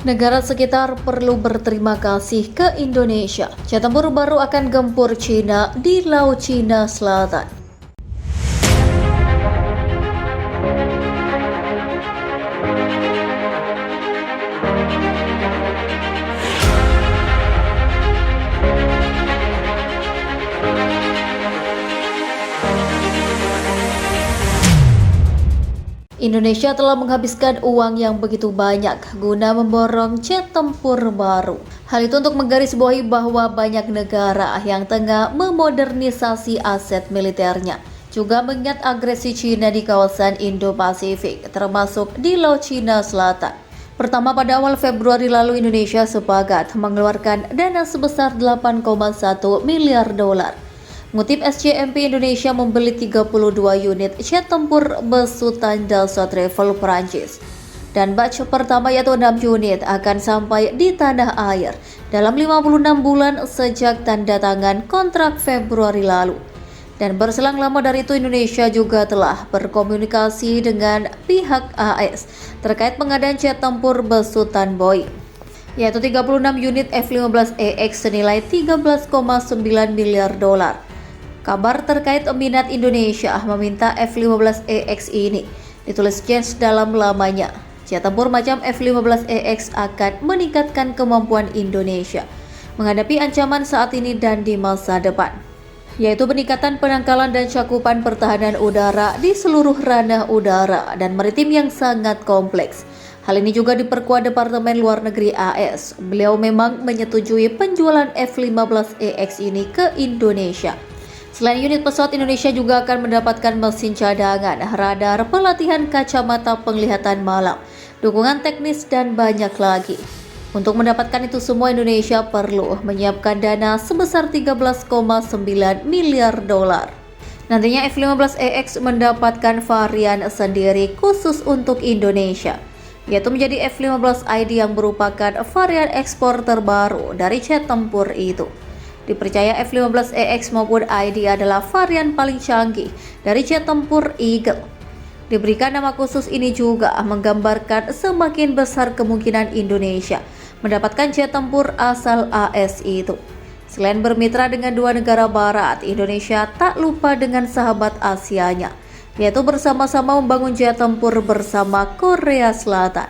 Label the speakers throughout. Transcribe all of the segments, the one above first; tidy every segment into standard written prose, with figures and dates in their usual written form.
Speaker 1: Negara sekitar perlu berterima kasih ke Indonesia. Jet tempur baru akan gempur Cina di Laut Cina Selatan. Indonesia telah menghabiskan uang yang begitu banyak guna memborong jet tempur baru. Hal itu untuk menggarisbawahi bahwa banyak negara yang tengah memodernisasi aset militernya. Juga mengingat agresi Cina di kawasan Indo-Pasifik, termasuk di Laut Cina Selatan. Pertama, pada awal Februari lalu Indonesia sepakat mengeluarkan dana sebesar 8,1 miliar dolar. Mengutip SCMP, Indonesia membeli 32 unit jet tempur besutan Dassault Rafale Perancis. Dan batch pertama yaitu 6 unit akan sampai di tanah air dalam 56 bulan sejak tanda tangan kontrak Februari lalu. Dan berselang lama dari itu Indonesia juga telah berkomunikasi dengan pihak AS terkait pengadaan jet tempur besutan Boeing, yaitu 36 unit F-15EX senilai 13,9 miliar dolar. Kabar terkait minat Indonesia meminta F-15EX ini ditulis Jens dalam lamanya. Jet tempur macam F-15EX akan meningkatkan kemampuan Indonesia menghadapi ancaman saat ini dan di masa depan, yaitu peningkatan penangkalan dan cakupan pertahanan udara di seluruh ranah udara dan maritim yang sangat kompleks. Hal ini juga diperkuat Departemen Luar Negeri AS. Beliau memang menyetujui penjualan F-15EX ini ke Indonesia. Selain unit pesawat, Indonesia juga akan mendapatkan mesin cadangan, radar, pelatihan kacamata penglihatan malam, dukungan teknis, dan banyak lagi. Untuk mendapatkan itu semua, Indonesia perlu menyiapkan dana sebesar 13,9 miliar dolar. Nantinya F-15EX mendapatkan varian sendiri khusus untuk Indonesia, yaitu menjadi F-15ID yang merupakan varian ekspor terbaru dari jet tempur itu. Dipercaya F-15EX maupun ID adalah varian paling canggih dari jet tempur Eagle. Diberikan nama khusus ini juga menggambarkan semakin besar kemungkinan Indonesia mendapatkan jet tempur asal AS itu. Selain bermitra dengan dua negara barat, Indonesia tak lupa dengan sahabat Asianya, yaitu bersama-sama membangun jet tempur bersama Korea Selatan.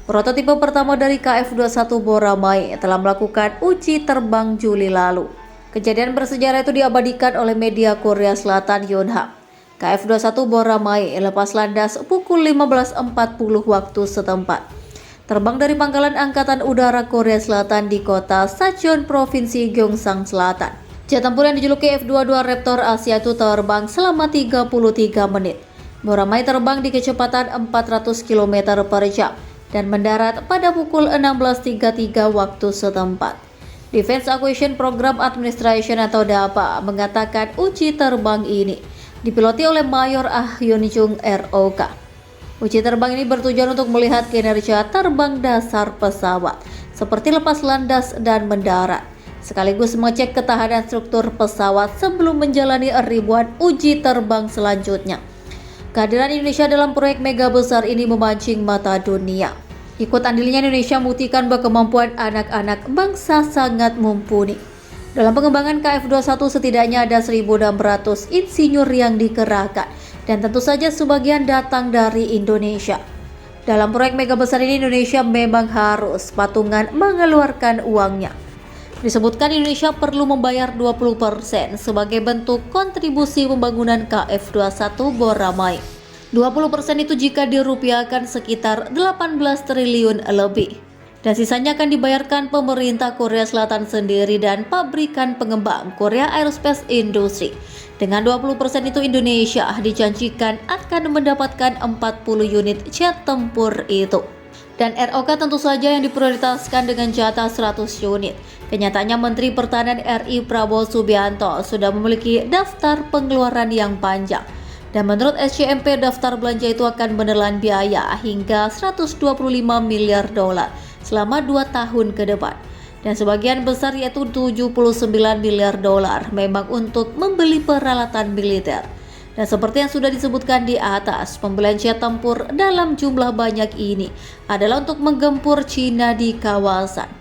Speaker 1: Prototipe pertama dari KF-21 Boramae telah melakukan uji terbang Juli lalu. Kejadian bersejarah itu diabadikan oleh media Korea Selatan Yonhap. KF-21 Boramae lepas landas pukul 15.40 waktu setempat. Terbang dari Pangkalan Angkatan Udara Korea Selatan di kota Sacheon, Provinsi Gyeongsang Selatan. Jet tempur yang dijuluki F-22 Raptor Asia itu terbang selama 33 menit. Boramae terbang di kecepatan 400 km per jam dan mendarat pada pukul 16.33 waktu setempat. Defense Acquisition Program Administration atau DAPA mengatakan uji terbang ini dipiloti oleh Mayor Ah Hyun Jung ROK. Uji terbang ini bertujuan untuk melihat kinerja terbang dasar pesawat seperti lepas landas dan mendarat, sekaligus mengecek ketahanan struktur pesawat sebelum menjalani ribuan uji terbang selanjutnya. Kehadiran Indonesia dalam proyek mega besar ini memancing mata dunia. Ikut andilnya Indonesia membuktikan bahwa kemampuan anak-anak bangsa sangat mumpuni. Dalam pengembangan KF-21 setidaknya ada 1.600 insinyur yang dikerahkan dan tentu saja sebagian datang dari Indonesia. Dalam proyek mega besar ini Indonesia memang harus patungan mengeluarkan uangnya. Disebutkan Indonesia perlu membayar 20% sebagai bentuk kontribusi pembangunan KF-21 Boramae. 20% itu jika dirupiahkan sekitar 18 triliun lebih. Dan sisanya akan dibayarkan pemerintah Korea Selatan sendiri dan pabrikan pengembang Korea Aerospace Industry. Dengan 20% itu Indonesia dijanjikan akan mendapatkan 40 unit jet tempur itu. Dan ROK tentu saja yang diprioritaskan dengan jatah 100 unit. Kenyataannya Menteri Pertahanan RI Prabowo Subianto sudah memiliki daftar pengeluaran yang panjang. Dan menurut SCMP daftar belanja itu akan menelan biaya hingga 125 miliar dolar selama 2 tahun ke depan. Dan sebagian besar yaitu 79 miliar dolar memang untuk membeli peralatan militer. Dan seperti yang sudah disebutkan di atas, pembelian jet tempur dalam jumlah banyak ini adalah untuk menggempur Cina di kawasan.